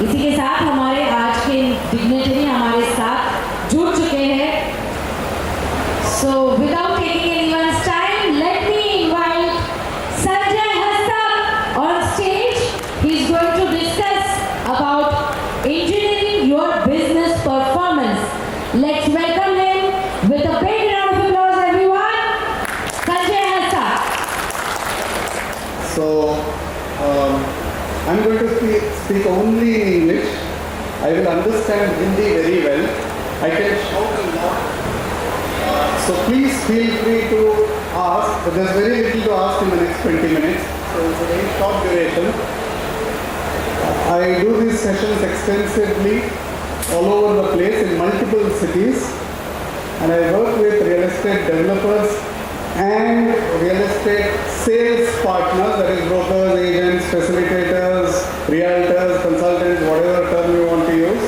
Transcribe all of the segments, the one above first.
इसी के साथ हमारे आज के डिग्नेटरी हमारे साथ जुड़ चुके हैं। So without taking anyone's time, let me invite Sanjaya Hasthak on stage. He's going to discuss about engineering your business performance. Let's welcome him with a big round of applause, everyone. Sanjaya Hasthak. So, I'm going to speak only in English. I will understand Hindi very well. I can shout a lot. So please feel free to ask. There's very little to ask in the next 20 minutes. So it's a very short duration. I do these sessions extensively all over the place in multiple cities. And I work with real estate developers and real estate sales partners, that is brokers, agents, facilitators, realtors, consultants, whatever term you want to use.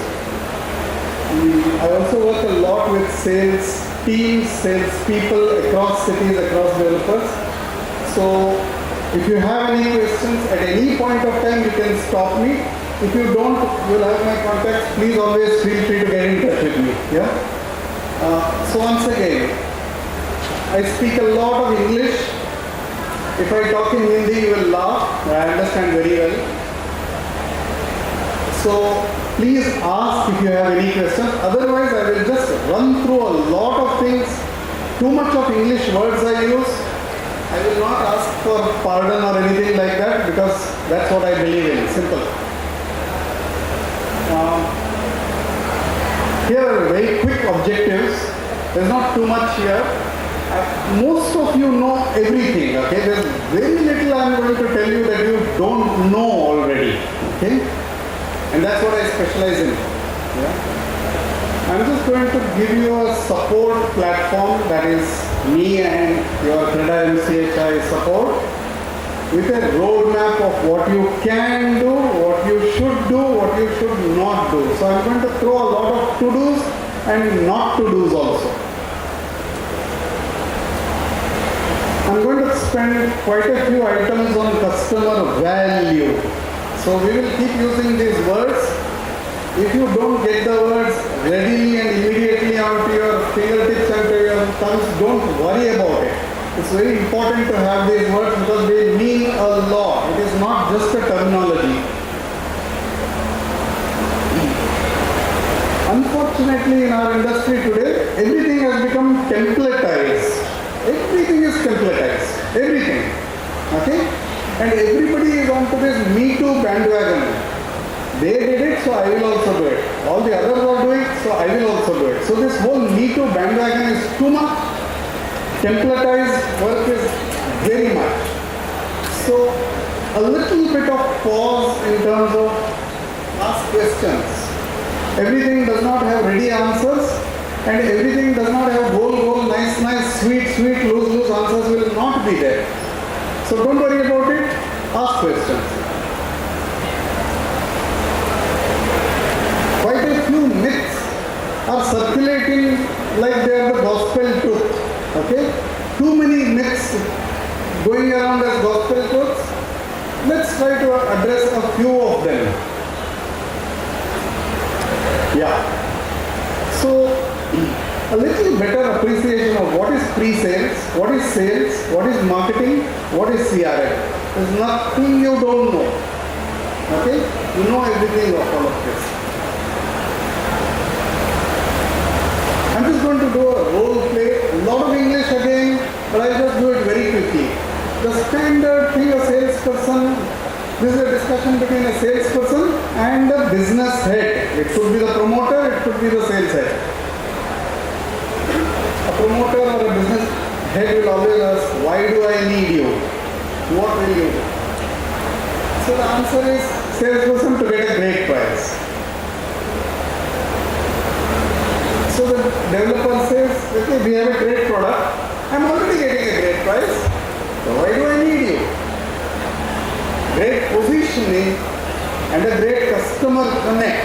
I also work a lot with sales teams, sales people across cities, across developers. So if you have any questions at any point of time, you can stop me. If you don't, you will have my contacts. Please always feel free to get in touch with me. Yeah. So once again, I speak a lot of English. If I talk in Hindi, you will laugh. I understand very well. So please ask if you have any questions. Otherwise, I will just run through a lot of things. Too much of English words I use. I will not ask for pardon or anything like that because that's what I believe in. Simple. Here are very quick objectives. There's not too much here. Most of you know everything, okay? There's very little I'm going to tell you that you don't know already, okay? And that's what I specialize in. Yeah? I'm just going to give you a support platform, that is me and your CREDAI-MCHI support, with a roadmap of what you can do, what you should do, what you should not do. So I'm going to throw a lot of to-dos and not to-dos also. I'm going to spend quite a few items on customer value. So we will keep using these words. If you don't get the words readily and immediately onto your fingertips and to your thumbs, don't worry about it. It's very important to have these words because they mean a lot. It is not just a terminology. Unfortunately, in our industry today, everything has become templatized. Everything is templatized. Everything. Okay? And everybody is onto this Me Too bandwagon. They did it, so I will also do it. All the others are doing it, so I will also do it. So this whole Me Too bandwagon is too much. Templatized work is very much. So a little bit of pause in terms of ask questions. Everything does not have ready answers and everything does not have goal, nice, sweet, loose answers will not be there. So don't worry about it, ask questions. Quite a few myths are circulating like they are the gospel truth. Okay? Too many myths going around as gospel truths. Let's try to address a few of them. Yeah. So, a little better appreciation of what is pre-sales, what is sales, what is marketing, what is CRM. There's nothing you don't know. Okay? You know everything of all of this. I'm just going to do a role play. A lot of English again, but I'll just do it very quickly. The standard thing, a salesperson, this is a discussion between a salesperson and a business head. It could be the promoter, it could be the sales head. A promoter or a business head will always ask, why do I need you? What will you do? So the answer is salesperson to get a great price. So the developer says, okay, we have a great product. I'm already getting a great price. So why do I need you? Great positioning and a great customer connect.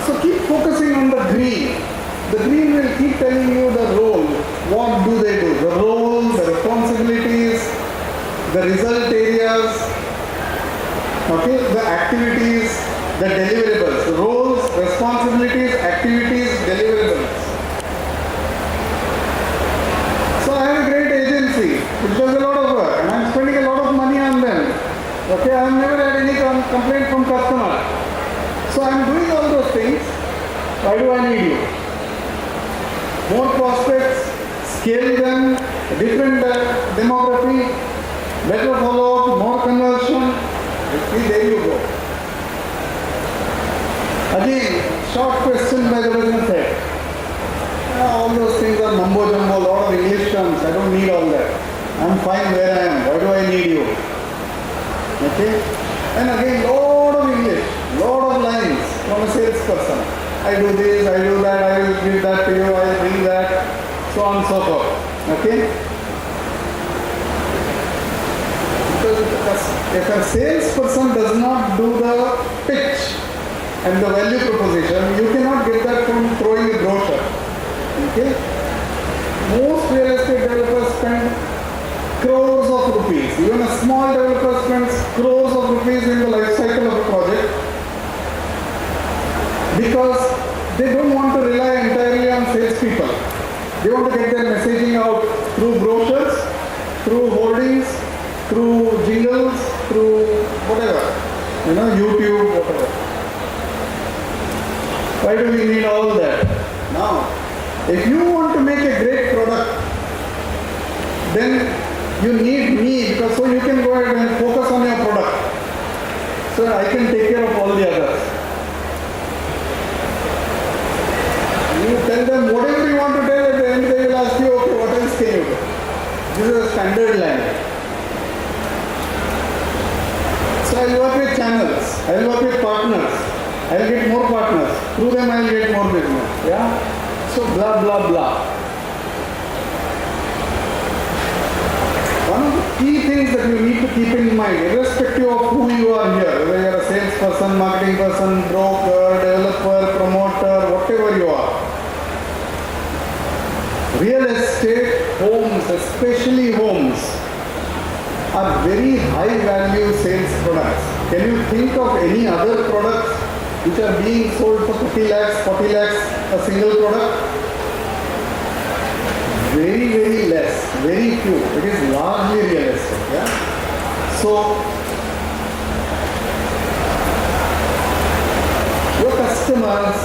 So keep focusing on the green. The green will keep telling you the role. What do they do? The role, the responsibilities, the result areas, okay, the activities, the deliverables, roles, responsibilities, activities, deliverables. So I have a great agency which does a lot of work and I am spending a lot of money on them. Okay, I have never had any complaint from customer. So I am doing all those things. Why do I need you? More prospects, scale them, different demography, better follow-up, more conversion. See, there you go. Again, short question by the business head. All those things are mumbo jumbo, a lot of English terms. I don't need all that. I'm fine where I am. Why do I need you? Okay? And again, lot of English, lot of lines from a salesperson. I do this, I do that, I will give that to you, I will bring that, so on and so forth. Okay? Because if a salesperson does not do the pitch and the value proposition, you cannot get that from throwing a brochure. Okay? Most real estate developers spend crores of rupees. Even a small developer spends crores of rupees in the life cycle of a project because they don't want to rely entirely on salespeople. They want to get their messaging out through brochures, through hoardings, through jingles, through whatever, YouTube, whatever. Why do we need all that? Now, if you want to make a great product, then you need me because so you can go ahead and focus on your product. So I can take care of all the others. You tell them whatever you want to tell, at the end they will ask you, okay, what else can you do? This is a standard line. So I will work with channels, I will work with partners, I will get more partners, through them I will get more business. Yeah? So blah blah blah. One of the key things that you need to keep in mind, irrespective of who you are here, whether you are a salesperson, marketing person, broker, developer, promoter, whatever you are, real estate homes, especially homes, are very high value sales products. Can you think of any other products which are being sold for 30 lakhs, 40 lakhs, a single product? Very, very less, very few. It is largely real estate. Yeah? So, your customers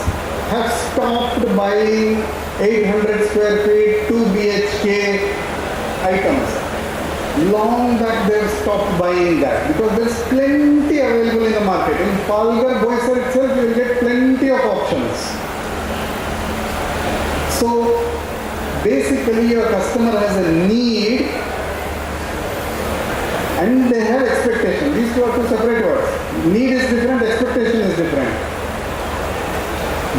have stopped buying 800 square feet, 2 BHK items. Long back they have stopped buying that because there is plenty available in the market. In PALGHAR-BOISAR itself you will get plenty of options. So basically your customer has a need and they have expectation. These two are two separate words. Need is different, expectation is different.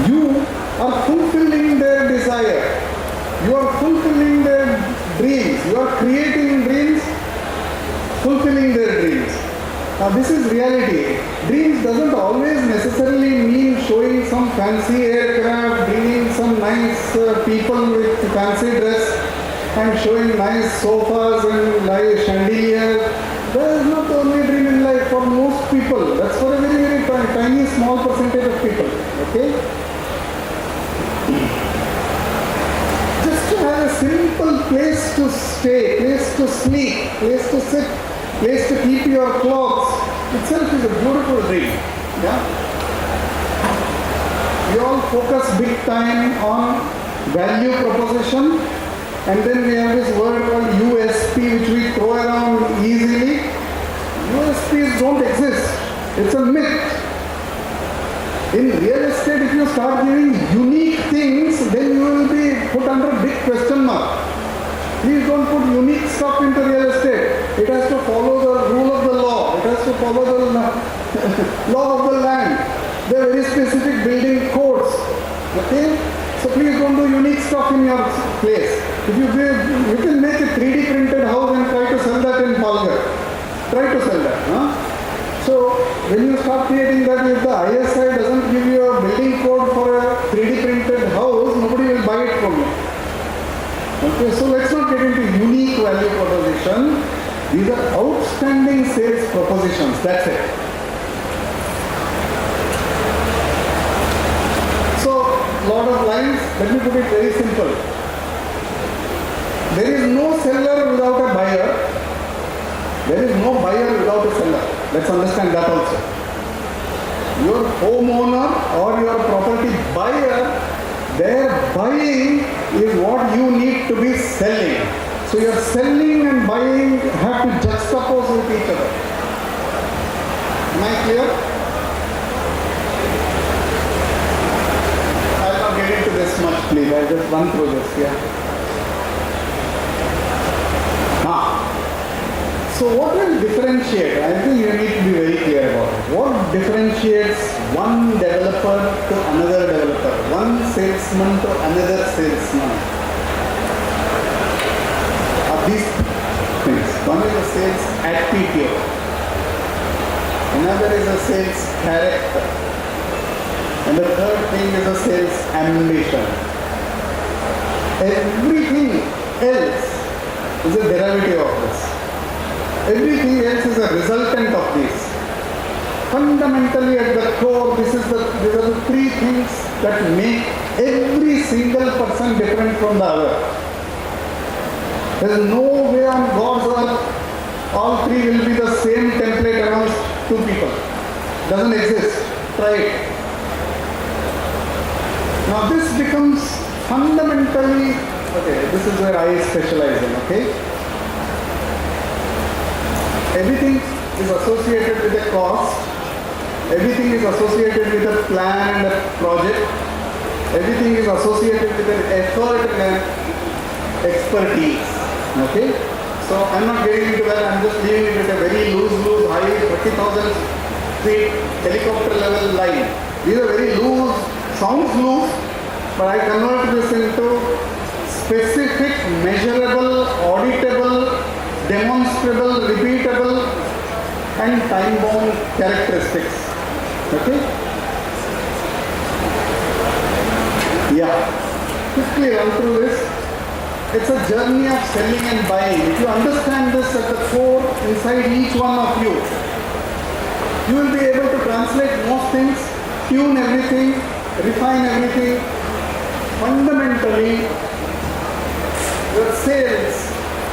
You are fulfilling their desire. You are fulfilling their dreams. You are creating dreams, fulfilling their dreams. Now this is reality. Dreams doesn't always necessarily mean showing some fancy aircraft, bringing some nice people with fancy dress and showing nice sofas and nice chandeliers. That is not the only dream in life for most people. That's for a very, very tiny, small percentage of people. Okay? Just to have a simple place to stay, place to sleep, place to sit, place to keep your clothes itself is a beautiful dream. Yeah? We all focus big time on value proposition and then we have this word called USP which we throw around easily. USPs don't exist. It's a myth. In real estate, if you start giving unique things, then you will be put under a big question mark. Please don't put unique stuff into real estate. It has to follow the rule of the law. It has to follow the law of the land. There are very specific building codes. Okay? So please don't do unique stuff in your place. If you can make a 3D printed house and try to sell that in Palghar. Try to sell that. Huh? So when you start creating that, if the ISI doesn't give you a building code for a 3D printed house, nobody will buy it from you. Okay, so let's not get into unique value proposition. These are outstanding sales propositions. That's it. Let me put it very simple. There is no seller without a buyer. There is no buyer without a seller. Let's understand that also. Your homeowner or your property buyer, their buying is what you need to be selling. So your selling and buying have to juxtapose with each other. Am I clear? I'll not get into this much, please. I'll just run through this, yeah. So what will differentiate? I think you need to be very clear about it. What differentiates one developer to another developer, one salesman to another salesman? Are these things. One is a sales attitude. Another is a sales character. And the third thing is a sales ambition. Everything else is a derivative of this. Everything else is a resultant of this. Fundamentally at the core, these are the three things that make every single person different from the other. There is no way on God's earth all three will be the same template amongst two people. Doesn't exist. Try it. Now this becomes fundamentally, okay, this is where I specialize in, okay? Everything is associated with a cost, everything is associated with a plan and a project, everything is associated with an effort and an expertise. Okay? So I'm not getting into that, I'm just leaving it with a very loose, high 30,000 feet helicopter level line. These are very loose, sounds loose, but I convert this into specific, measurable, auditable, demonstrable, repeatable and time-bound characteristics. Okay? Yeah. Quickly run through this. It's a journey of selling and buying. If you understand this at the core inside each one of you, you will be able to translate most things, tune everything, refine everything. Fundamentally, your sales,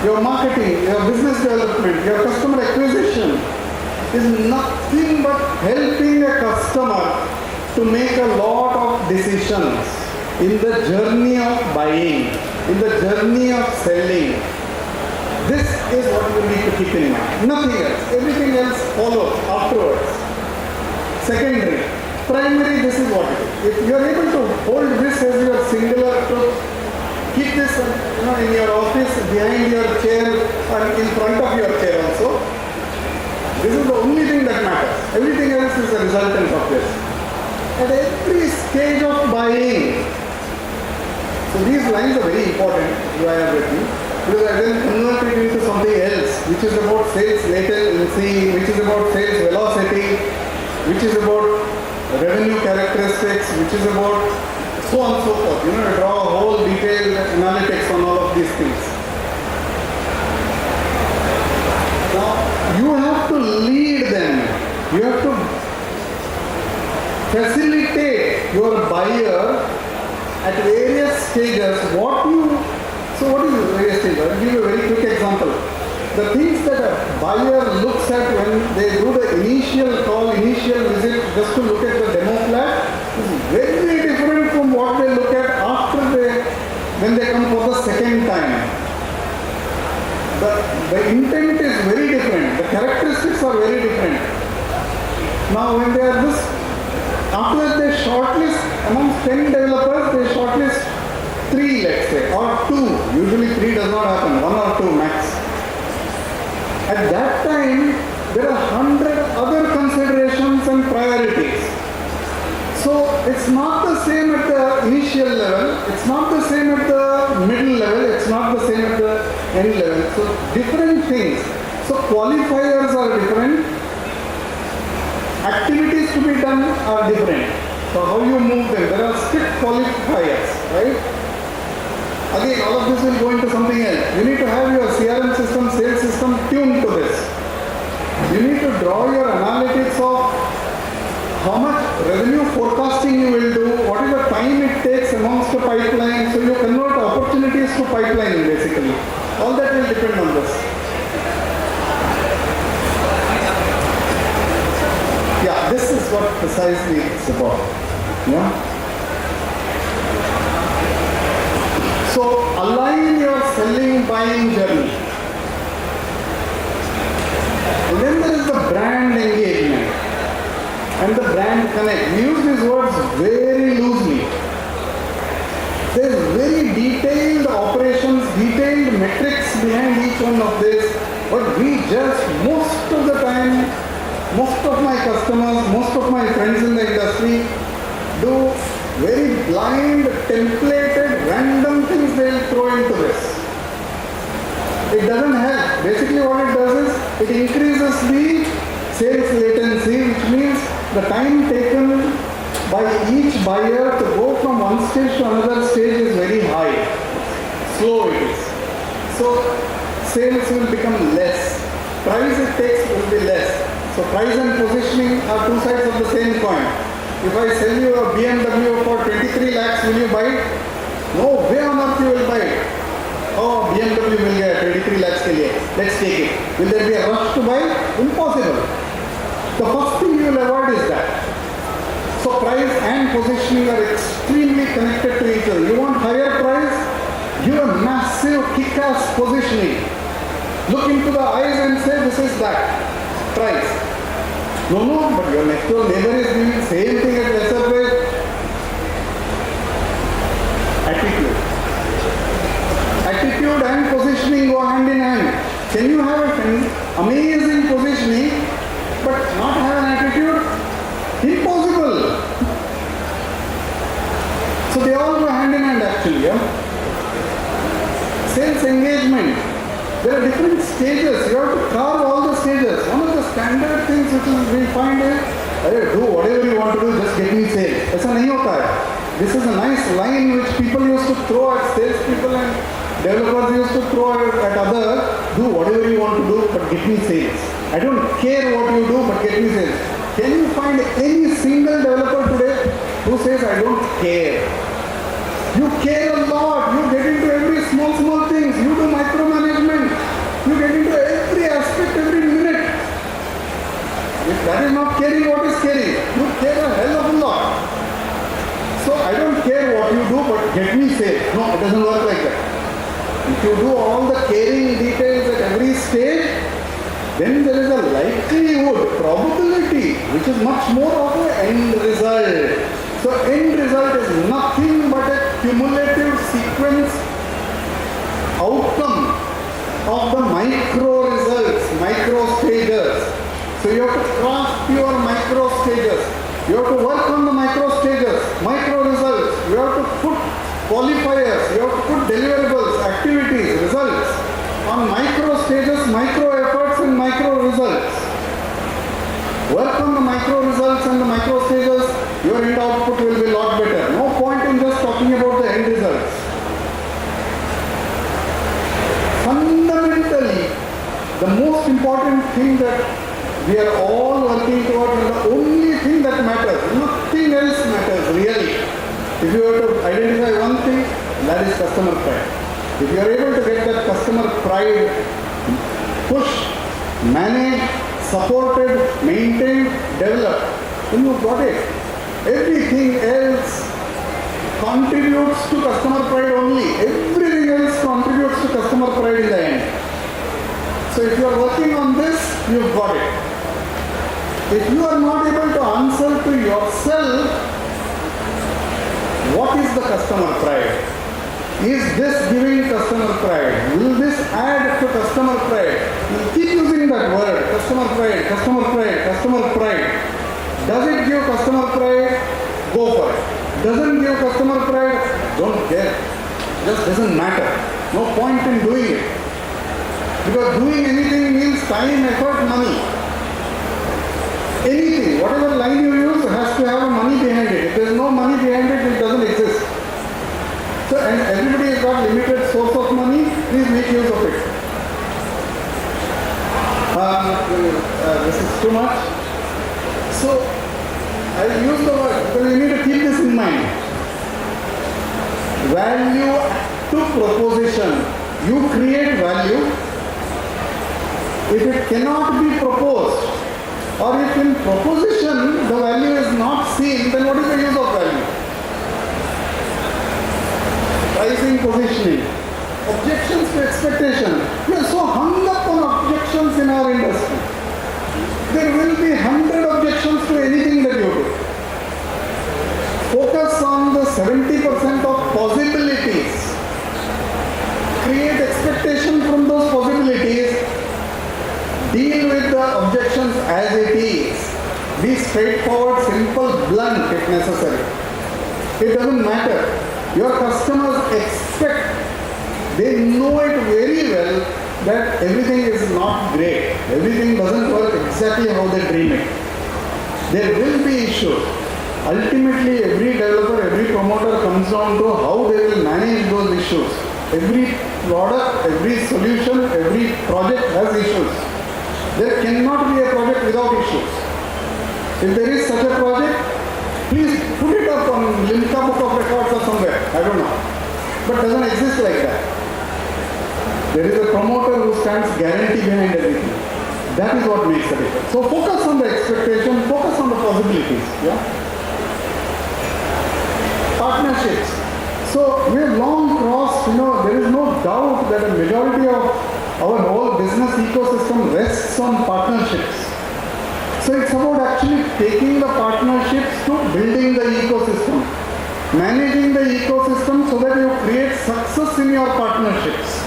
your marketing, your business development, your customer acquisition is nothing but helping a customer to make a lot of decisions in the journey of buying, in the journey of selling. This is what you need to keep in mind. Nothing else. Everything else follows afterwards. Secondary. Primary, this is what it is. If you are able to hold this as your singular truth, keep this in your office, behind your chair, and in front of your chair also. This is the only thing that matters. Everything else is a resultant of this. At every stage of buying, so these lines are very important, you have with me, because I then convert it into something else, which is about sales latency, which is about sales velocity, which is about revenue characteristics, which is about so on and so forth. Draw a whole detailed analytics on all of these things. Now, you have to lead them. You have to facilitate your buyer at various stages. What is the various stages? I'll give you a very quick example. The things that a buyer looks at when they do the initial call, initial visit, just to look at the demo flat, is very different from what they look at when they come for the second time. The intent is very different. The characteristics are very different. Now when they are after that they shortlist, amongst 10 developers, they shortlist 3, let's say, or 2. Usually 3 does not happen, 1 or 2 max. At that time, there are 100 other considerations and priorities. So it's not the same at the initial level, it's not the same at the middle level, it's not the same at the end level. So different things. So qualifiers are different, activities to be done are different. So how you move them, there are strict qualifiers, right? Again, all of this will go into something else. You need to have your CRM system, sales system tuned to this. You need to draw your analytics of how much revenue forecasting you will do, what is the time it takes amongst the pipeline pipeline basically. All that will depend on this. Yeah, this is what precisely it's about. Yeah. So align your selling buying journey. And then there is the brand engagement and the brand connect. We use these words very loosely. There is very detailed operations, detailed metrics behind each one of this, but we just most of the time, most of my customers, most of my friends in the industry do very blind, templated, random things they'll throw into this. It doesn't help. Basically what it does is, it increases the sales latency, which means the time taken by each buyer to go from one stage to another stage is very high. Slow it is. So sales will become less. Price it takes will be less. So price and positioning are two sides of the same coin. If I sell you a BMW for 23 lakhs, will you buy it? No way on earth you will buy it. Oh, BMW will get 23 lakhs ke liye. Let's take it. Will there be a rush to buy? Impossible. The first thing you will avoid is that. So price and positioning are extremely connected to each other. You want higher price? Give a massive kick-ass positioning. Look into the eyes and say this is that price. No, but your next door neighbor is doing the same thing at lesser price. Attitude. Attitude and positioning go hand in hand. Can you have an amazing positioning but not have an attitude? Impossible. So they all go hand in hand actually. Yeah? Sales engagement. There are different stages. You have to carve all the stages. One of the standard things which we find is, do whatever you want to do, just get me sales. ऐसा नहीं होता है. This is a nice line which people used to throw at sales people and developers used to throw at others. Do whatever you want to do, but get me sales. I don't care what you do, but get me sales. Can you find any single developer today who says, I don't care? You care a lot. You get into every small things. You do micromanagement. You get into every aspect, every minute. If that is not caring, what is caring? You care a hell of a lot. So I don't care what you do, but get me sales. No, it doesn't work like that. If you do all the caring details at every stage, then there is a likelihood, probability, which is much more of an end result. So end result is nothing but a cumulative sequence outcome of the micro results, micro stages. So you have to craft your micro stages. You have to work on the micro stages, micro results. You have to put qualifiers, you have to put deliverables, activities, results on micro stages, micro efforts and micro results. Work on the micro results and the micro stages, your end output will be a lot better. No point in just talking about the end results. Fundamentally, the most important thing that we are all working towards and the only thing that matters, nothing else matters really. If you were to identify one thing, that is customer pride. If you are able to get that customer pride pushed, managed, supported, maintained, developed, then you've got it. Everything else contributes to customer pride only. Everything else contributes to customer pride in the end. So if you are working on this, you've got it. If you are not able to answer to yourself, what is the customer pride? Is this giving customer pride? Will this add to customer pride? We'll keep using that word, customer pride, customer pride, customer pride. Does it give customer pride? Go for it. Doesn't give customer pride? Don't care. Just doesn't matter. No point in doing it. Because doing anything means time, effort, money. Anything, whatever line you use has to have money behind it. If there is no money behind it, it doesn't exist. So, and everybody has got limited source of money, please make use of it. This is too much. So, I use the word because you need to keep this in mind. Value to to proposition, you create value. If it cannot be proposed, or if in proposition the value is not seen, then what is the use of value? Pricing, positioning, objections to expectation. We are so hung up on objections in our industry. There will be 100 objections to anything that you do. Focus on the 70% of possibilities. Create expectation from those possibilities. Deal with the objections as it is. Be straightforward, simple, blunt if necessary. It doesn't matter. Your customers expect, they know it very well that everything is not great. Everything doesn't work exactly how they dream it. There will be issues. Ultimately, every developer, every promoter comes down to how they will manage those issues. Every product, every solution, every project has issues. There cannot be a project without issues. If there is such a project, please put it up on Limca Book of Records or somewhere. I don't know. But doesn't exist like that. There is a promoter who stands guarantee behind everything. That is what makes the difference. So focus on the expectation, focus on the possibilities. Yeah? Partnerships. So we have long crossed, there is no doubt that a majority of our whole business ecosystem rests on partnerships. So it's about actually taking the partnerships to building the ecosystem, managing the ecosystem so that you create success in your partnerships.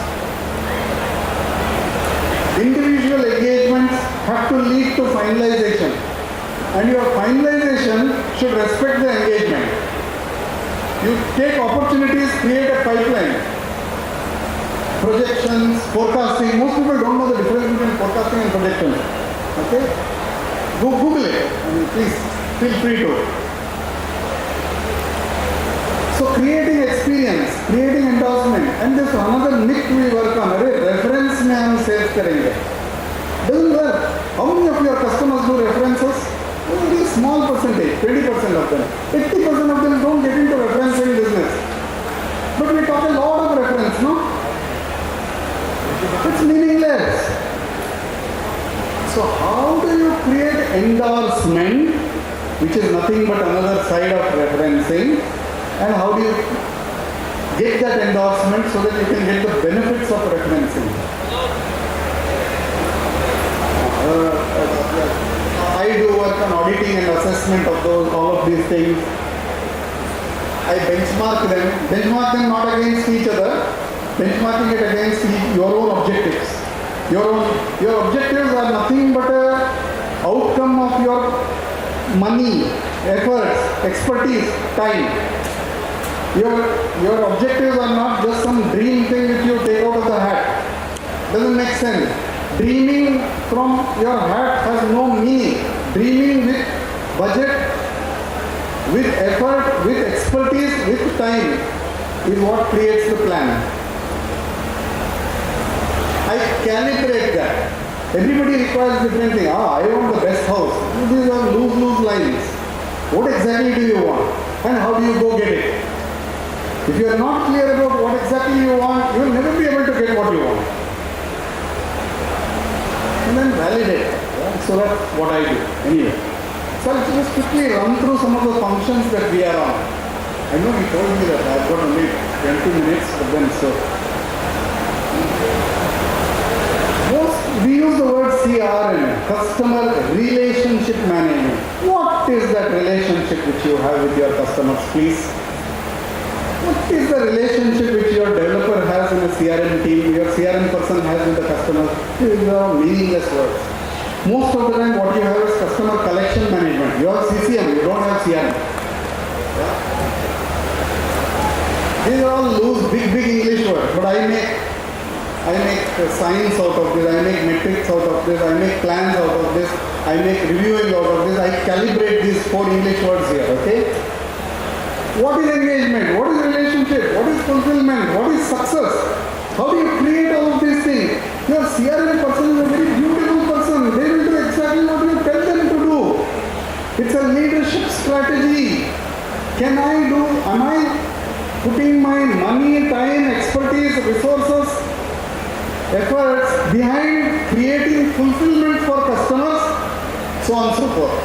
Individual engagements have to lead to finalization, and your finalization should respect the engagement. You take opportunities, create a pipeline. Projections, forecasting. Most people don't know the difference between forecasting and projection. Okay? Go Google it. Please feel free to. So creating experience, creating endorsement, and there's another myth we work on. Reference में हम sales करेंगे. Doesn't work. How many of your customers do references? Only a small percentage, 20% of them. 80% of them don't get into referencing business. But we talk a lot of reference, no? It's meaningless. So how do you create endorsement, which is nothing but another side of referencing, and how do you get that endorsement so that you can get the benefits of referencing? I do work on auditing and assessment of all of these things. I benchmark them not against each other, benchmarking it against your own objectives. Your objectives are nothing but an outcome of your money, efforts, expertise, time. Your objectives are not just some dream thing which you take out of the hat. Doesn't make sense. Dreaming from your hat has no meaning. Dreaming with budget, with effort, with expertise, with time is what creates the plan. I calibrate that. Everybody requires different things. I want the best house. These are lose lines. What exactly do you want? And how do you go get it? If you are not clear about what exactly you want, you will never be able to get what you want. And then validate. So that's what I do. Anyway. So let's just quickly run through some of the functions that we are on. I know he told me that I've got only 20 minutes, but then so. We use the word CRM, Customer Relationship Management. What is that relationship which you have with your customers, please? What is the relationship which your developer has in a CRM team, your CRM person has with the customers? These are meaningless words. Most of the time what you have is customer collection management. You have CCM, you don't have CRM. These are all loose, big English words, but I make science out of this, I make metrics out of this, I make plans out of this, I make reviewing out of this, I calibrate these 4 English words here, okay? What is engagement? What is relationship? What is fulfillment? What is success? How do you create all of these things? Your CRM person is a very beautiful person. They will do exactly what you tell them to do. It's a leadership strategy. Am I putting my money, time, expertise, resources, efforts behind creating fulfillment for customers, so on and so forth.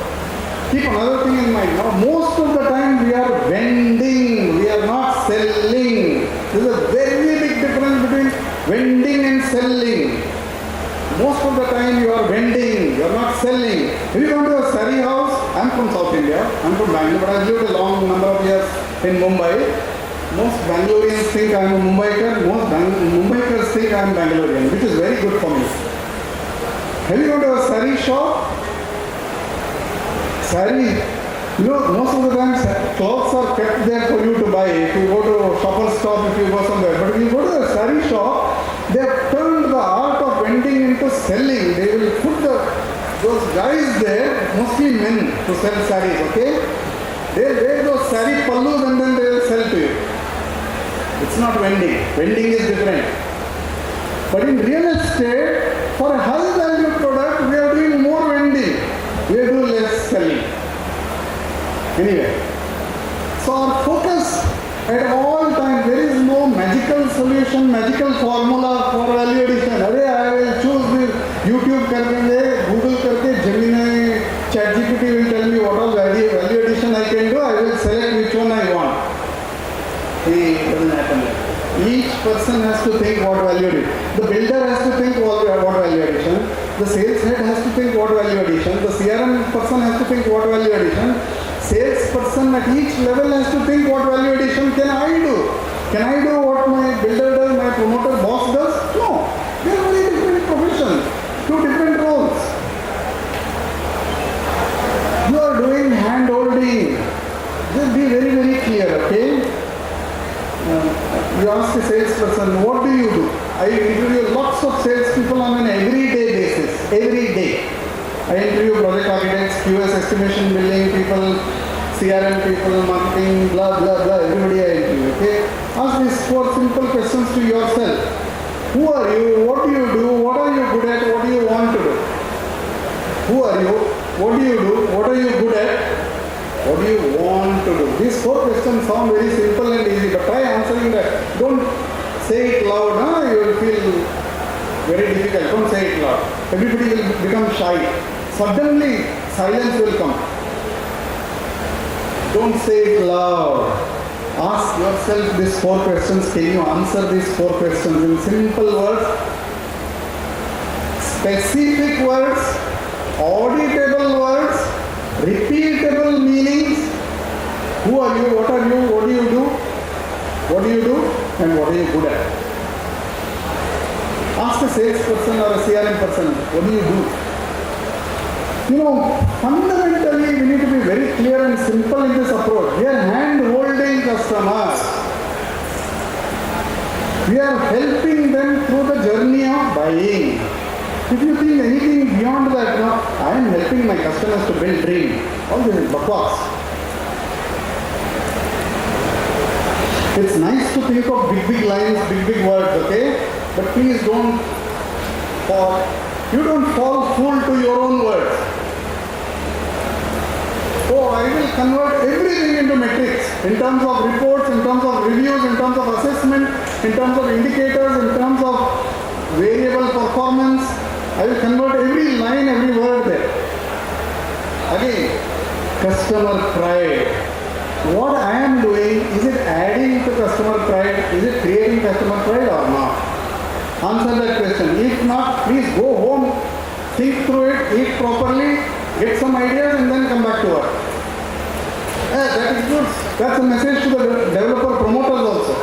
Keep another thing in mind. Now, most of the time we are vending, we are not selling. There is a very big difference between vending and selling. Most of the time you are vending, you are not selling. If you come to a saree house, I am from South India, I am from Bangalore, but I have lived a long number of years in Mumbai. Most Bangaloreans think I am a Mumbaiker, most Mumbaikars think I am Bangalorean, which is very good for me. Have you gone to a saree shop? Saree, most of the time clothes are kept there for you to buy. If you go to Shoppers Stop, if you go somewhere. But if you go to a saree shop, they have turned the art of vending into selling. They will put those guys there, mostly men, to sell sarees, okay? They will wear those saree pallus and then they will sell to you. It's not vending. Vending is different. But in real estate, for a high value product, we are doing more vending. We are doing less selling. Anyway, so our focus at all times, there is no magical solution, magical formula for value addition. I will choose this YouTube karke, Google karke, Gemini, ChatGPT will tell me what all value addition I can do. I will select which one I want. It doesn't happen like that. Each person has to think what value addition. The builder has to think what value addition. The sales head has to think what value addition. The CRM person has to think what value addition. Sales person at each level has to think what value addition can I do. Can I do what my builder does, my promoter boss does? No. They are very different professions, two different roles. You are doing hand holding. Just be very, very clear, okay? You ask a salesperson, what do you do? I interview lots of salespeople on an everyday basis. Every day. I interview project architects, QS, estimation, billing people, CRM people, marketing, blah, blah, blah. Everybody I interview, okay? Ask these 4 simple questions to yourself. Who are you? What do you do? What are you good at? What do you want to do? Who are you? What do you do? What are you good at? What do you want to do? These 4 questions sound very simple and easy, but try answering that. Don't say it loud, huh? You will feel very difficult. Don't say it loud. Everybody will become shy. Suddenly, silence will come. Don't say it loud. Ask yourself these 4 questions. Can you answer these 4 questions in simple words? Specific words, auditable words, repeatable meanings. Who are you? What are you? What do you do? What do you do? And what are you good at? Ask a salesperson or a CRM person, what do you do? Fundamentally we need to be very clear and simple in this approach. We are hand-holding customers. We are helping them through the journey of buying. If you think anything beyond that, I am helping my customers to build dream. All this is bakwas. It's nice to think of big lines, big words, okay? But please don't fall fool to your own words. Oh, I will convert everything into metrics in terms of reports, in terms of reviews, in terms of assessment, in terms of indicators, in terms of variable performance. I will convert every line, every word there. Again, customer pride. What I am doing, is it adding to customer pride? Is it creating customer pride or not? Answer that question. If not, please go home, think through it, eat properly, get some ideas and then come back to work. That is good. That's a message to the developer promoters also.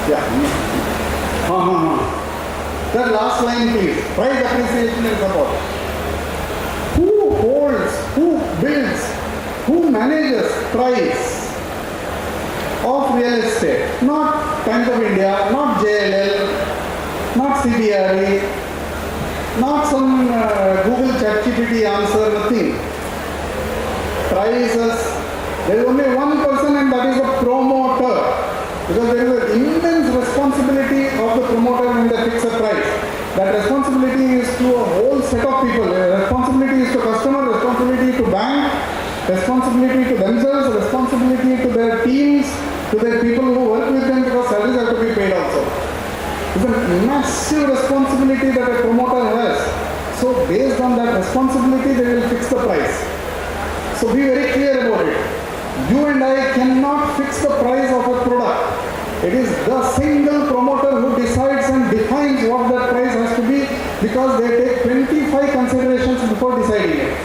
Yeah. That last line please. Price appreciation and support. Who holds, who builds, who manages price of real estate? Not Times of India, not JLL, not CBRE, not some Google ChatGPT answer, nothing. Prices, there is only one person and that is the promoter. Because there is an immense responsibility of the promoter when they fix a price. That responsibility is to a whole set of people. Responsibility is to customer, responsibility to bank, responsibility to themselves, responsibility to their teams, to their people who work with them, because salaries have to be paid also. It's a massive responsibility that a promoter has. So based on that responsibility, they will fix the price. So be very clear about it. You and I cannot fix the price of a product. It is the single promoter who decides and defines what that price has to be, because they take 25 considerations before deciding it.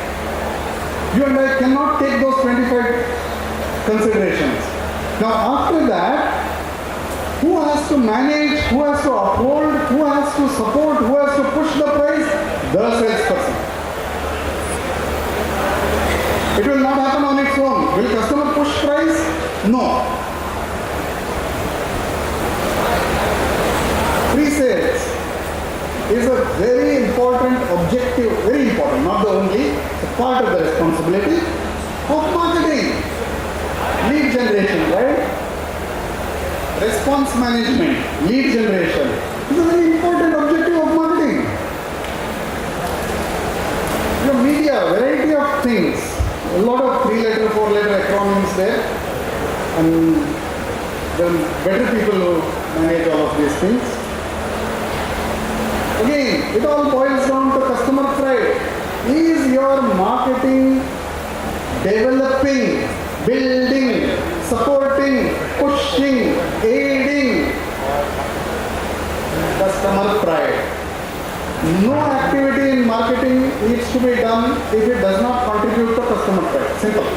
You and I cannot take those 25 considerations. Now after that, who has to manage, who has to uphold, who has to support, who has to push the price? The salesperson. It will not happen on its own. Will customer push price? No. Pre-sales is a very important objective, very important, not the only, a part of the responsibility of marketing. Lead generation, right? Response management, lead generation is a very important objective of marketing. Your media, variety of things, a lot of 3-letter, 4-letter acronyms there, and then better people who manage all of these things. Again, it all boils down to customer pride. Is your marketing developing, building, supporting, pushing, aiding customer pride? No activity in marketing needs to be done if it does not contribute to customer pride. Simple.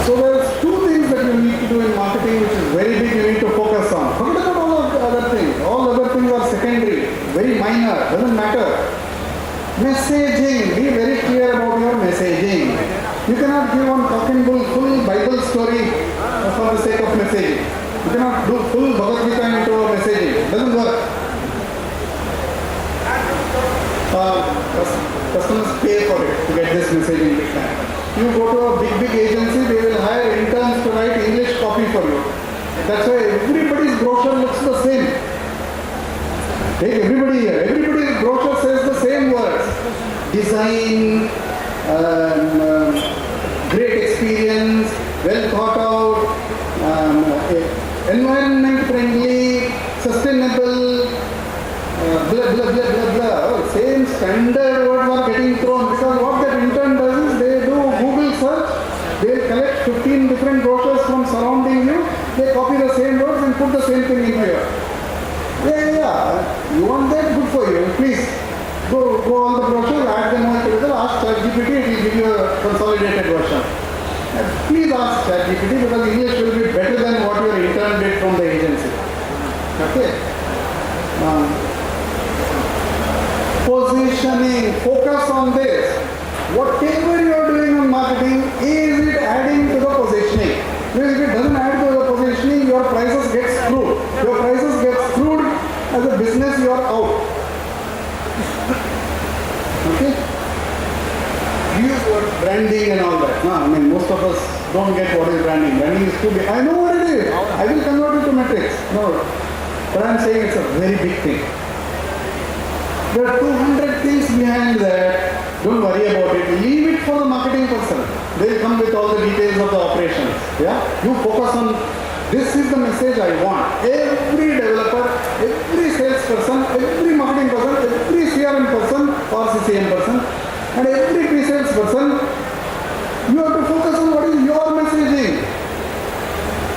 So there's two things that you need to do in marketing which is very big, you need to focus on. Forget about all of the other things. All other things are secondary, very minor, doesn't matter. Messaging, be very clear about your messaging. You cannot give one cock and bull full Bible story for the sake of messaging. You cannot do full Bhagavad Gita into a messaging. It doesn't work. Customers pay for it to get this messaging big time. You go to a big agency, they will hire interns to write English copy for you. That's why everybody's brochure looks the same. Take everybody here. Everybody's brochure says the same words. Design, great experience, well thought out, environment friendly, sustainable, blah, blah, blah, blah, blah. Same standard words are getting thrown, because what that intern does is they do Google search, they collect 15 different brochures from surrounding you, they copy the same words and put the same thing in here. Yeah. You want that? Good for you. Please go all the brochures, add them all together, ask ChatGPT, it will give you a consolidated version. And please ask ChatGPT, because English will be better than what your intern did from the agency. Okay. Positioning, focus on this. Whatever you are doing on marketing, is it adding to the positioning? Because if it doesn't add to the positioning, your prices get screwed. Your prices get screwed, as a business you are out. Okay? We use word branding and all that. No, I mean, most of us don't get what is branding. Branding is too big. I know what it is. I will convert it to metrics. No, but I am saying it's a very big thing. There are 200 things behind that. Don't worry about it. Leave it for the marketing person. They will come with all the details of the operations. Yeah? You focus on, this is the message I want. Every developer, every salesperson, every marketing person, every CRM person or CCM person, and every pre-sales person, you have to focus on what is your messaging.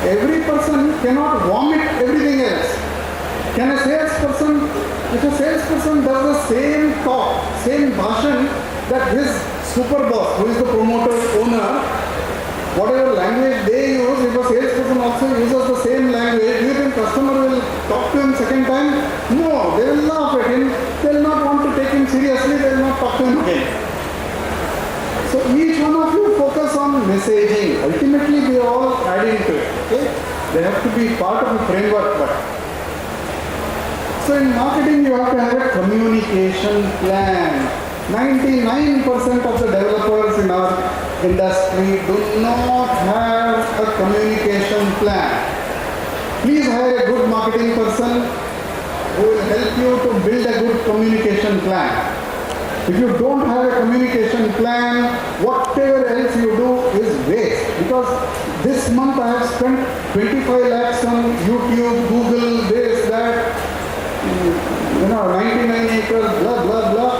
Every person cannot vomit everything else. Can a salesperson, if a salesperson does the same talk, same bhashan that his super boss, who is the promoter, owner, whatever language they use, if a salesperson also uses the same language, do you think customer will talk to him second time? No, they will laugh at him. They will not want to take him seriously. They will not talk to him again. So each one of you focus on messaging. Ultimately, we are all adding to it. Okay? They have to be part of the framework. But so in marketing, you have to have a communication plan. 99% of the developers in our industry do not have a communication plan. Please hire a good marketing person who will help you to build a good communication plan. If you don't have a communication plan, whatever else you do is waste. Because this month I have spent 25 lakhs on YouTube, Google, this, that, 99 acres, blah, blah, blah.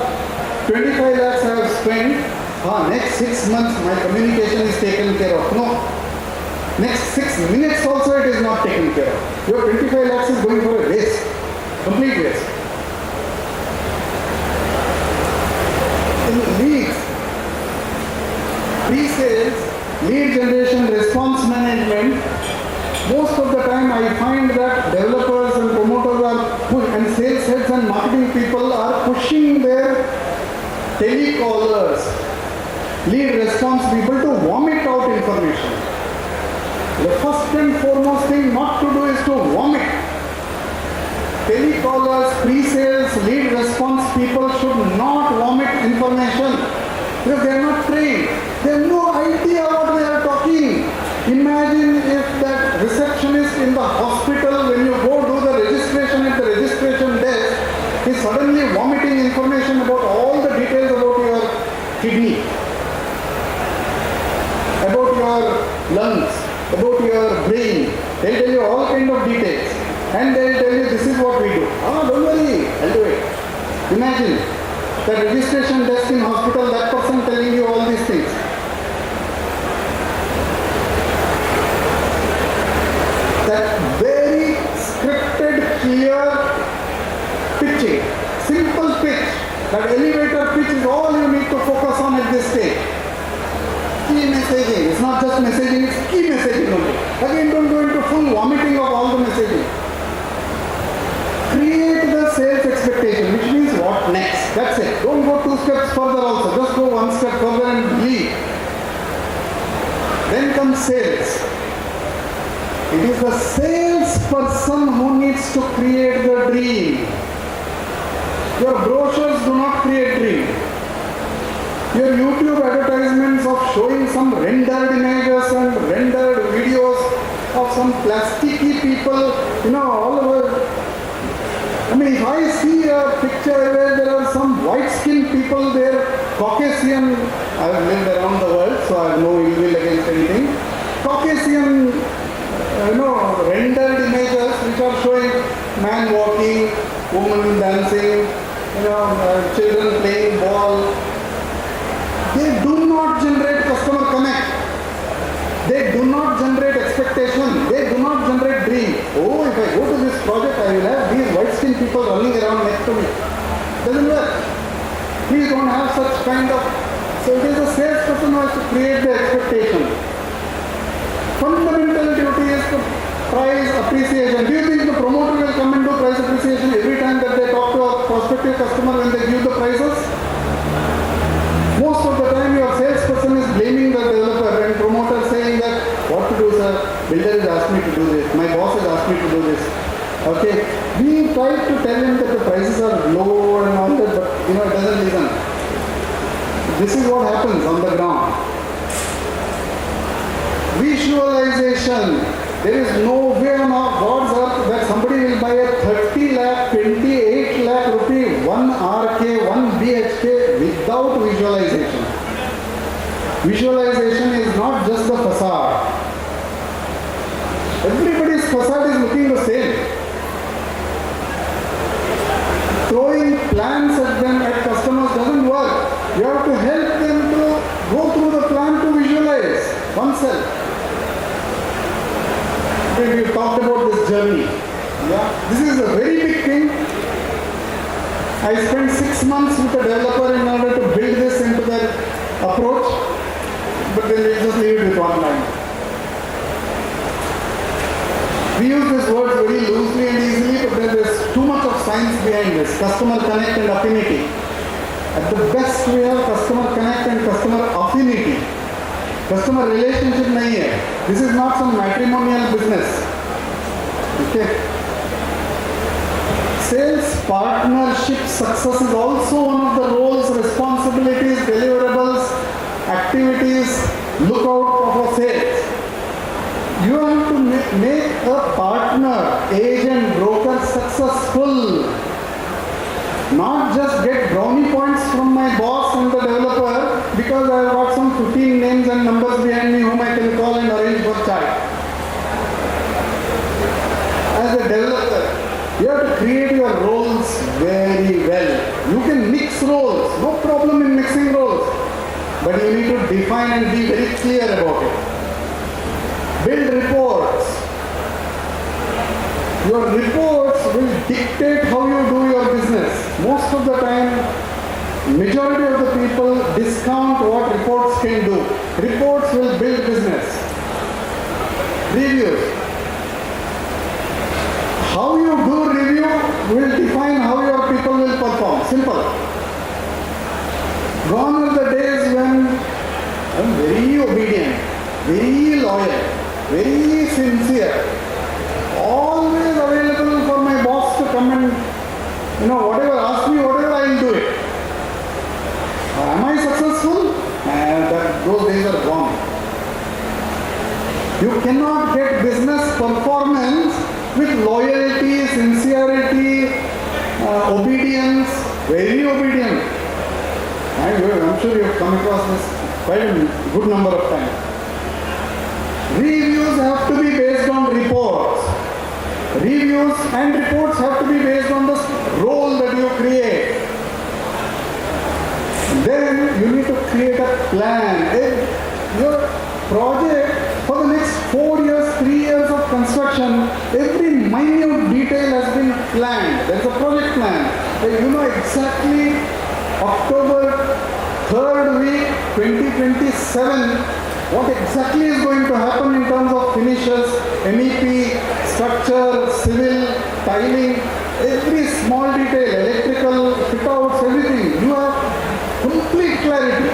25 lakhs I have spent. Next 6 months my communication is taken care of. No. Next 6 minutes also it is not taken care of. Your 25 lakhs is going for a waste. Complete waste. In leads, pre-sales, lead generation, response management, most of the time I find that developers and promoters and sales heads and marketing people are pushing their telecallers, lead response people to vomit out information. The first and foremost thing not to do is to vomit. Telecallers, pre-sales, lead response people should not vomit information because they are not trained. They have no idea what they are talking. Imagine if that receptionist in the hospital, when you go do the registration at the registration desk, is suddenly vomiting information about all the details about your kidney, about your lungs, about your brain. They'll tell you all kind of details. And they'll tell you this is what we do. Don't worry, I'll do it. Imagine the registration desk in hospital, that person telling you all these things. That very scripted, clear pitching, simple pitch, that elevator pitch is all you need to focus on at this stage. Key messaging, it's not just messaging, it's key messaging only. Again, don't go into full vomiting of all the messaging. Create the sales expectation, which means what next. That's it. Don't go 2 steps further also. Just go 1 step further and leave. Then comes sales. It is the salesperson who needs to create the dream. Your brochures do not create dream. Your YouTube advertisements of showing some rendered images and rendered videos of some plasticky people, all over. I mean, if I see a picture where there are some white-skinned people there, Caucasian, I have lived around the world, so I have no ill will against anything. Caucasian, rendered images which are showing man walking, woman dancing, children playing ball. They do not generate customer connect. They do not generate expectation. They do not generate dream. Oh, if I go to this project, I will have these white-skinned people running around next to me. Doesn't work. Please don't have such kind of. So it is the salesperson who has to create the expectation. Fundamental duty is to price appreciation. Do you think the promoter will come and do price appreciation every time that they talk to a prospective customer when they give the prices? Most of the time your salesperson is blaming the developer and promoter saying that, what to do sir, builder has asked me to do this, my boss has asked me to do this. Okay, we tried to tell him that the prices are low and all that, but it doesn't listen. This is what happens on the ground. Visualization. There is no way on God's earth that somebody will buy a 30 lakh, 28 lakh rupee, 1 RK, 1 BHK without visualization. Visualization is not just the facade. Everybody's facade is looking the same. Throwing plans at them, at customers doesn't work. You have to help them to go through the plan to visualize oneself. We talked about this journey. This is a very big thing. I spent 6 months with a developer in order to build this into their approach, but then we just leave it with one line. We use this word very loosely and easily, but there is too much of science behind this. Customer connect and affinity. At the best we have customer connect and customer affinity. Customer relationship nahi hai. This is not some matrimonial business. Okay. Sales partnership success is also one of the roles, responsibilities, deliverables, activities, look out for sales. You have to make a partner, agent, broker successful. Not just get brownie points from my boss and the developer because I have got some 15 names and numbers behind me whom I can call and arrange for chai. As a developer, you have to create your roles very well. You can mix roles, no problem in mixing roles. But you need to define and be very clear about it. Build reports. Your reports will dictate how you do your business. Most of the time, majority of the people discount what reports can do. Reports will build business. Reviews. How you do review will define how your people will perform. Simple. Gone are the days when I'm very obedient, very loyal, very sincere, always available for my boss to come and, whatever, ask me, whatever, I will do it. Am I successful? Those days are gone. You cannot get business performance with loyalty, sincerity, obedience, very obedient. I'm sure you have come across this quite a good number of times. Reviews have to be based on reports. Reviews and reports have to be based on the role that you create. Then you need to create a plan. Your project for the next 4 years, 3 years of construction, every minute detail has been planned. There is a project plan. You know exactly October 3rd week, 2027, what exactly is going to happen in terms of finishes, MEP, structure, civil, tiling, every small detail, electrical, fit-outs, everything. You have complete clarity.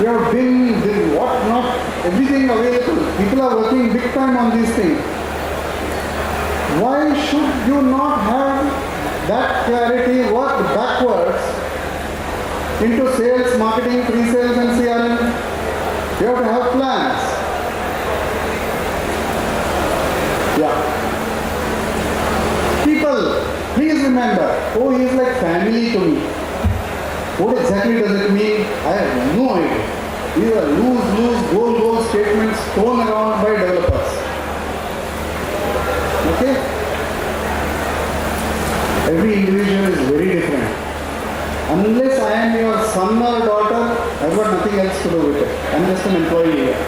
You have been, what not, everything available. People are working big time on these things. Why should you not have that clarity worked backwards into sales, marketing, pre-sales and CRM? You have to have plans. Yeah. People, please remember, he is like family to me. What exactly does it mean? I have no idea. These are loose, goal statements thrown around by developers. Okay? Every individual is very different. Unless I am your son or daughter, I have got nothing else to do with it. I am just an employee here.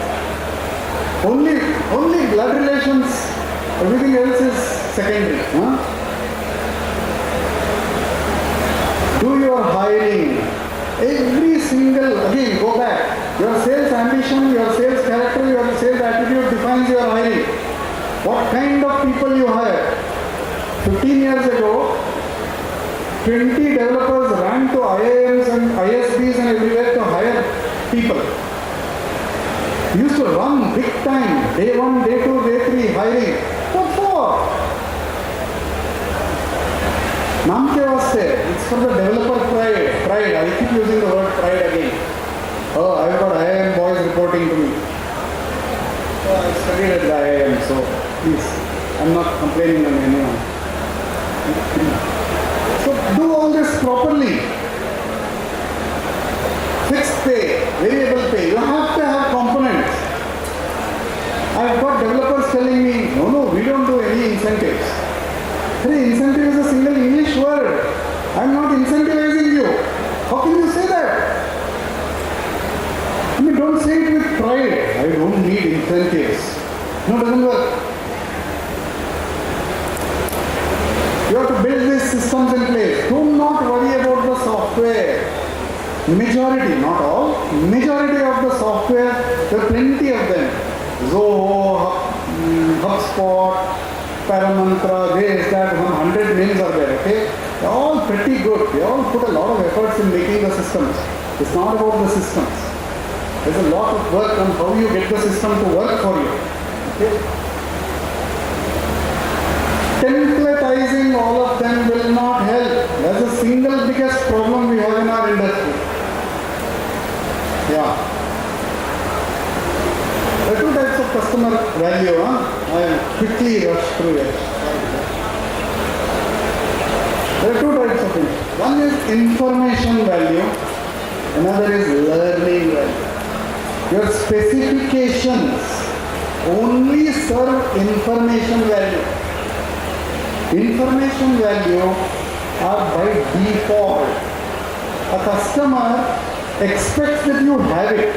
Only blood relations, everything else is secondary. Do your hiring. Every single, again, go back. Your sales ambition, your sales character, your sales attitude defines your hiring. What kind of people you hire? 15 years ago, 20 developers ran to IIMs and ISBs and everywhere to hire people. We used to run big time, day 1, day 2, day 3, hiring. What for? Naam ke vaste? It's for the developer pride. I keep using the word pride again. I've got IIM boys reporting to me. I studied at the IIM, so please, I'm not complaining on anyone. So do all this properly. Fixed pay, variable pay. You have to have components. I've got developers telling me, no, we don't do any incentives. Incentive is a single English word. I'm not incentivizing you. How can you say that? Don't say it with pride. I don't need incentives. No, it doesn't work. You have to build these systems in place. Do not worry about the software. Majority, not all, majority of the software, there are plenty of them. Zoho, HubSpot, Paramantra, this, that, 100 names are there, okay? They're all pretty good. They all put a lot of efforts in making the systems. It's not about the systems. There's a lot of work on how you get the system to work for you. Okay? Templatizing all of them will not help. That's the single biggest problem we have in our industry. Yeah. There are two types of customer value. I quickly rush through it. There are two types of things. One is information value, another is learning value. Your specifications only serve information value. Information value are by default. A customer expects that you have it.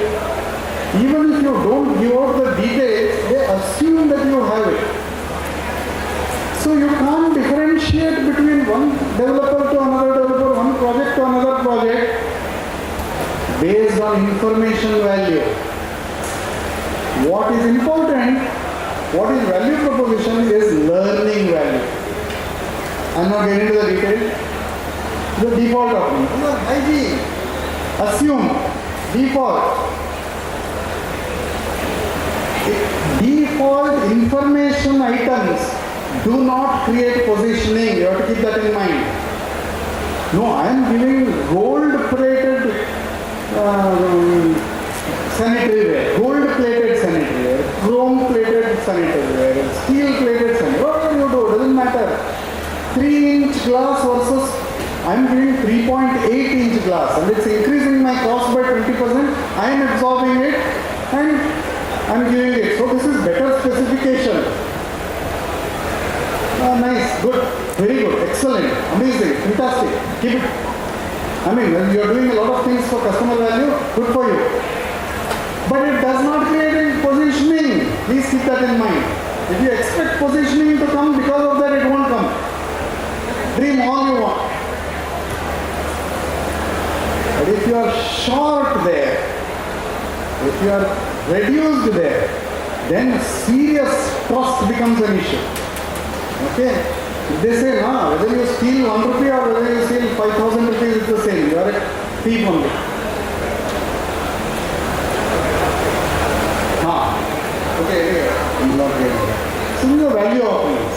Even if you don't give out the details, they assume that you have it. So you can't differentiate between one developer to another developer, one project to another project based on information value. What is important, what is value proposition is learning value. I'm not getting into the detail. The default of hygiene, assume, default. Default information items do not create positioning. You have to keep that in mind. No, I am giving gold-plated sanitary wear, gold-plated sanitary wear, chrome-plated sanitary wear, steel-plated sanitary wear. Whatever you do, doesn't matter. 3-inch glass versus I am giving 3.8-inch glass, and it's increasing my cost by 20%. I am absorbing it and I am giving it. So this is better specification. Nice, good, very good, excellent, amazing, fantastic. Keep it. I mean, when you are doing a lot of things for customer value, good for you. But it does not create any positioning. Please keep that in mind. If you expect positioning to come, because of that it won't come. Dream all you want. But if you are short there, if you are reduced there, then serious trust becomes an issue. Okay? If they say, no, whether you steal 1 rupee or whether you steal 5,000 rupees, it's the same. You are a thief only. Okay, I'm not getting that. So these are value offerings.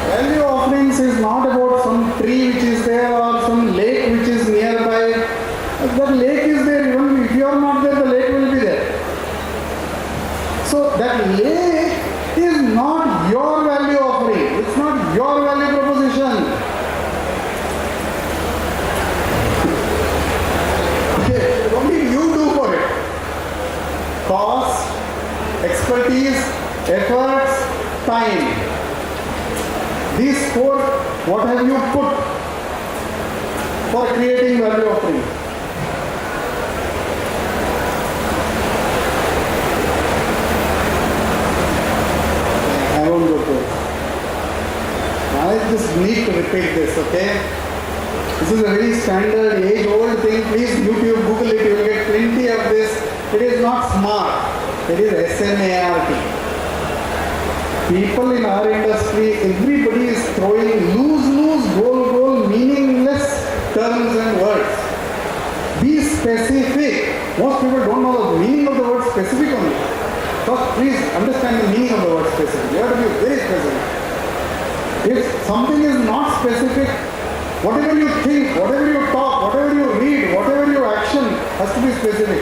Value offerings is not about some tree which is there or some lake which is nearby. If that lake is there, even if you are not there, the lake will be there. So that lake is not your value offering. It's not your value proposition. Okay, what did you do for it? Cost, expertise, efforts, time. These four, what have you put for creating value offering? I won't go through it. I just need to repeat this, okay? This is a very standard, age-old thing. Please YouTube, Google it, you will get plenty of this. It is not smart. It is SMART. People in our industry, everybody is throwing loose, goal, meaningless terms and words. Be specific. Most people don't know the meaning of the word specific only. First, please understand the meaning of the word specific. You have to be very specific. If something is not specific, whatever you think, whatever you talk, whatever you read, whatever you action has to be specific.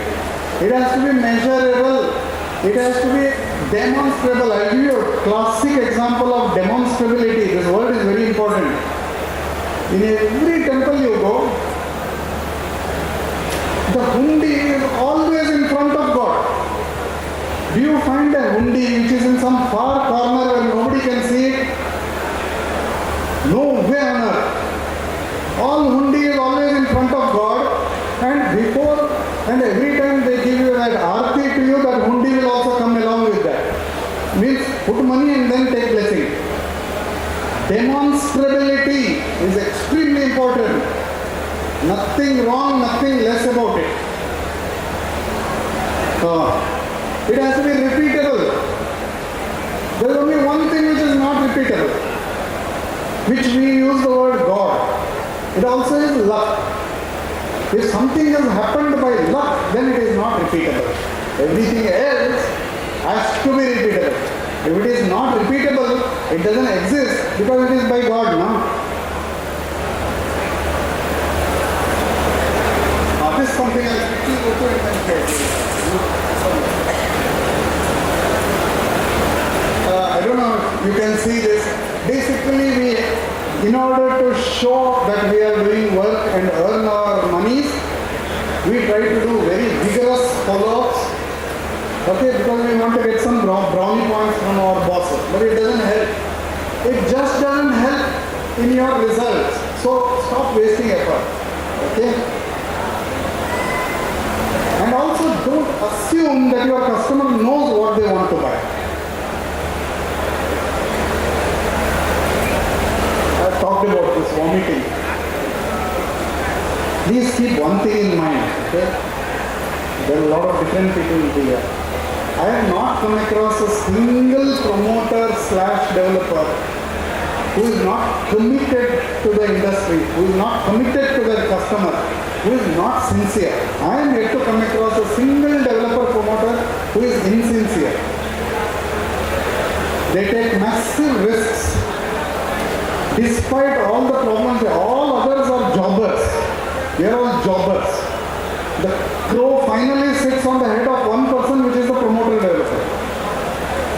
It has to be measurable. It has to be demonstrable. I'll give you a classic example of demonstrability. This word is very important. In every temple you go, the hundi is always in front of God. Do you find a hundi which is in some far corner where nobody can see it? No way on earth. All hundi is always in front of God, and before and every time they give you that arti to you, that hundi will also come along with that. Means put money and then take blessing. Demonstrability is extremely important. Nothing wrong, nothing less about it. It has to be repeatable. There is only one thing which is not repeatable, which we use the word God. It also is luck. If something has happened by luck, then it is not repeatable. Everything else has to be repeatable. If it is not repeatable, it doesn't exist because it is by God, no? This is something I'll quickly go through and then get. I don't know if you can see this. Basically, in in order to show that we are doing work and earn our monies, we try to do very vigorous follow-ups, okay, because we want to get some brownie points from our bosses, but it doesn't help. It just doesn't help in your results. So stop wasting effort, okay? And also don't assume that your customer knows what they want to buy. I've talked about this vomiting. Please keep one thing in mind, okay? There are a lot of different people here. I have not come across a single promoter / developer who is not committed to the industry, who is not committed to their customer, who is not sincere. I am yet to come across a single developer promoter who is insincere. They take massive risks. Despite all the problems, all others are jobbers. They are all jobbers. The crow finally sits on the head of one person, which is the promoter developer.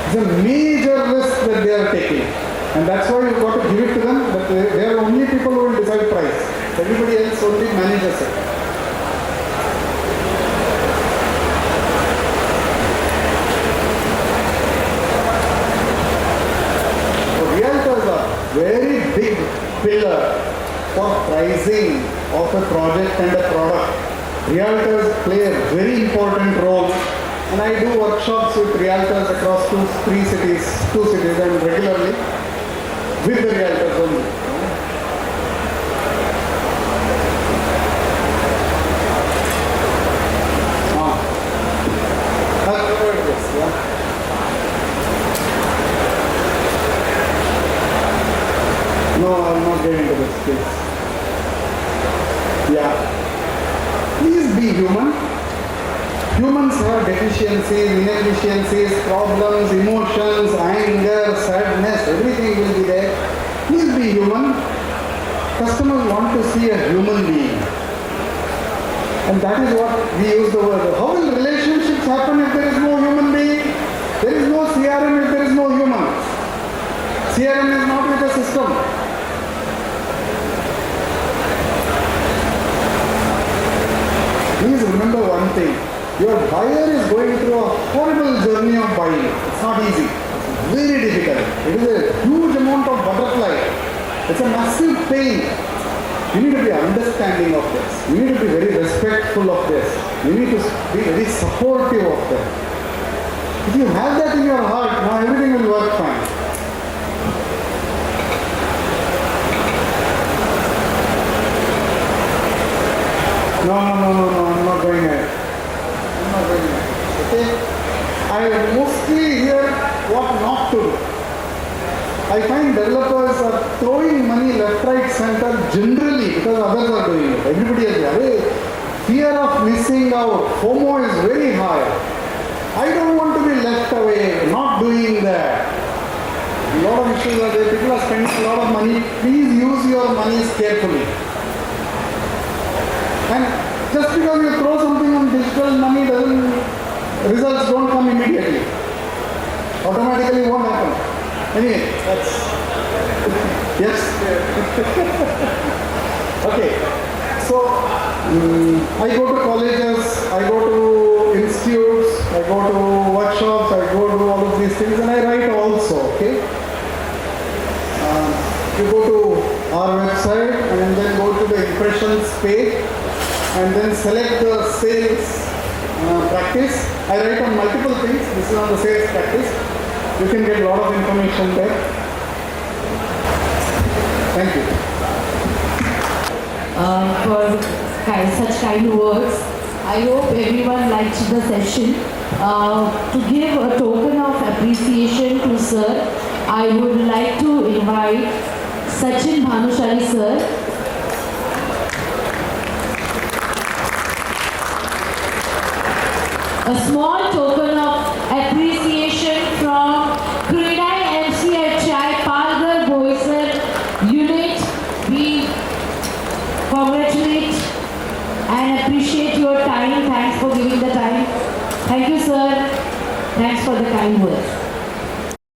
It's a major risk that they are taking. And that's why you've got to give it to them, that they are only people who will decide price. Everybody else only manages it. So realtors are very big pillar for pricing of a project and a product. Realtors play a very important role, and I do workshops with realtors across two cities and regularly with the realtors only. I've covered this, yeah. No, I'm not getting into this, please. Yeah. Please be human. Humans have deficiencies, inefficiencies, problems, emotions, anger, sadness, everything will be there. Please be human. Customers want to see a human being. And that is what we use the word. How will relationships happen if there is no human being? There is no CRM if there is no human. CRM is not with a system. Please remember one thing. Your buyer is going through a horrible journey of buying. It's not easy. It's very difficult. It is a huge amount of butterfly. It's a massive pain. You need to be understanding of this. You need to be very respectful of this. You need to be very supportive of them. If you have that in your heart, now everything will work fine. No, I'm not going ahead. I'm not going ahead. Okay? I mostly hear what not to do. I find developers are throwing money left, right, center generally because others are doing it. Everybody is there. Fear of missing out, FOMO is very high. I don't want to be left away, not doing that. A lot of issues are there. People are spending a lot of money. Please use your monies carefully. And just because you throw something on digital, money results don't come immediately. Automatically won't happen. Anyway, that's yes. Okay. So I go to colleges, I go to institutes, I go to workshops, I go to all of these things, and I write also. Okay. You go to our website and then go to the impressions page. And then select the sales practice. I write on multiple things. This is on the sales practice. You can get a lot of information there. Thank you. For such kind words. I hope everyone liked the session. To give a token of appreciation to Sir, I would like to invite Sachin Bhanushali Sir. A small token of appreciation from CREDAI-MCHI PALGHAR-BOISAR unit. We congratulate and appreciate your time. Thanks for giving the time. Thank you, sir. Thanks for the kind words.